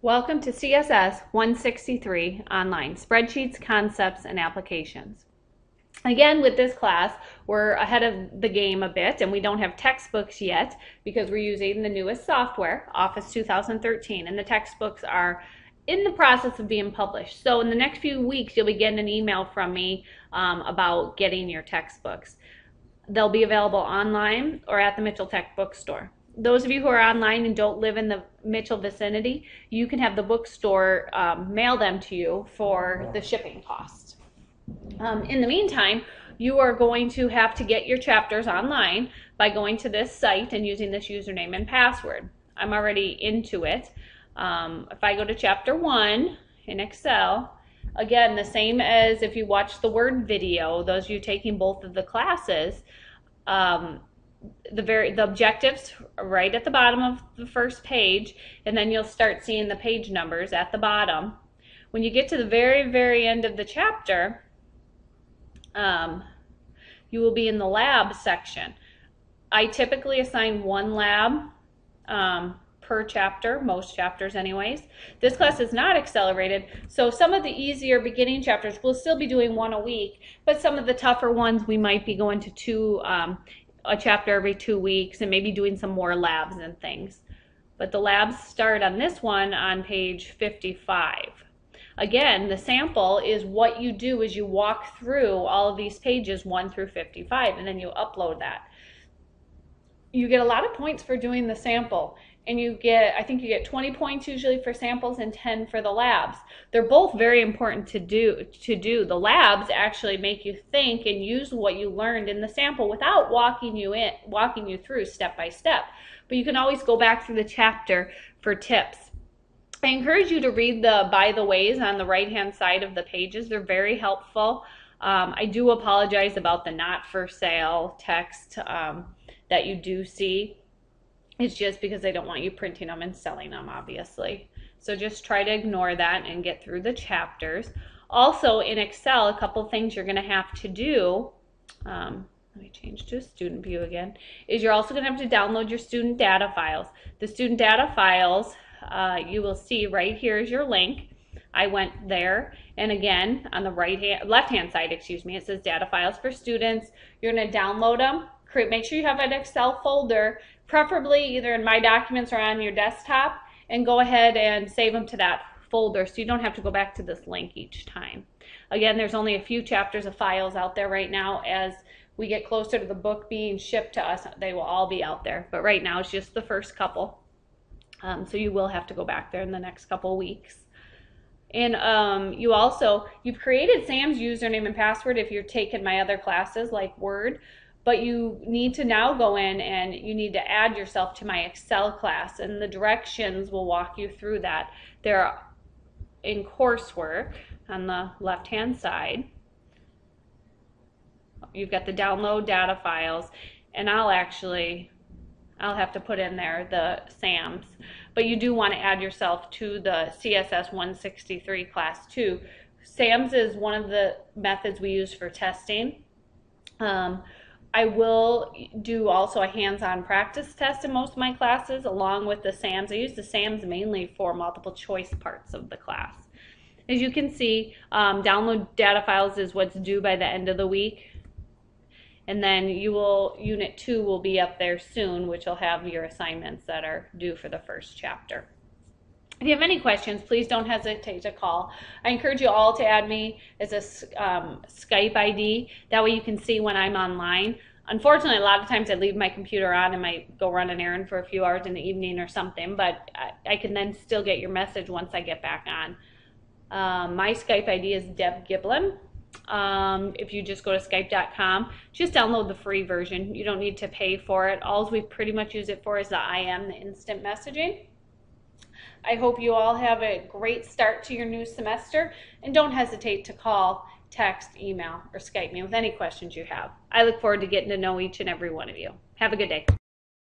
Welcome to CSS 163 Online, Spreadsheets, Concepts, and Applications. Again, with this class, we're ahead of the game a bit, and we don't have textbooks yet because we're using the newest software, Office 2013, and the textbooks are in the process of being published. So in the next few weeks, you'll be getting an email from me about getting your textbooks. They'll be available online or at the Mitchell Tech Bookstore. Those of you who are online and don't live in the Mitchell vicinity, you can have the bookstore mail them to you for the shipping cost. In the meantime, you are going to have to get your chapters online by going to this site and using this username and password. I'm already into it. If I go to chapter 1 in Excel, again, the same as if you watch the Word video, those of you taking both of the classes, the objectives right at the bottom of the first page, and then you'll start seeing the page numbers at the bottom. When you get to the very end of the chapter, you will be in the lab section. I typically assign one lab per chapter, most chapters anyways. This class is not accelerated, so some of the easier beginning chapters we'll still be doing one a week, but some of the tougher ones we might be going to a chapter every 2 weeks and maybe doing some more labs and things. But the labs start on this one on page 55. Again, the sample is what you do is you walk through all of these pages 1 through 55 and then you upload that. You get a lot of points for doing the sample, and I think you get 20 points usually for samples and 10 for the labs. They're both very important to do. The labs actually make you think and use what you learned in the sample without walking you through step by step. But you can always go back through the chapter for tips. I encourage you to read the by the ways on the right hand side of the pages. They're very helpful. I do apologize about the not for sale text that you do see. It's just because I don't want you printing them and selling them, obviously. So just try to ignore that and get through the chapters. Also in Excel, a couple things you're going to have to do, let me change to student view again, is you're also going to have to download your student data files. The student data files, you will see right here is your link. I went there, and again on the left hand side, excuse me, it says data files for students. You're going to download them. Make sure you have an Excel folder, preferably either in My Documents or on your desktop, and go ahead and save them to that folder so you don't have to go back to this link each time. Again, there's only a few chapters of files out there right now. As we get closer to the book being shipped to us, they will all be out there, but right now it's just the first couple. So you will have to go back there in the next couple weeks. And you've created Sam's username and password if you're taking my other classes like Word, but you need to now go in and you need to add yourself to my Excel class, and the directions will walk you through that. They're in coursework on the left hand side. You've got the download data files, and I'll have to put in there the SAMs, but you do want to add yourself to the CSS 163 class too. SAMs is one of the methods we use for testing. I will do also a hands-on practice test in most of my classes along with the SAMs. I use the SAMs mainly for multiple choice parts of the class. As you can see, download data files is what's due by the end of the week. And then Unit 2 will be up there soon, which will have your assignments that are due for the first chapter. If you have any questions, please don't hesitate to call. I encourage you all to add me as a Skype ID. That way you can see when I'm online. Unfortunately, a lot of times I leave my computer on and might go run an errand for a few hours in the evening or something, but I can then still get your message once I get back on. My Skype ID is Deb Giblin. If you just go to skype.com, just download the free version. You don't need to pay for it. All we pretty much use it for is the IM, the instant messaging. I hope you all have a great start to your new semester, and don't hesitate to call, text, email, or Skype me with any questions you have. I look forward to getting to know each and every one of you. Have a good day.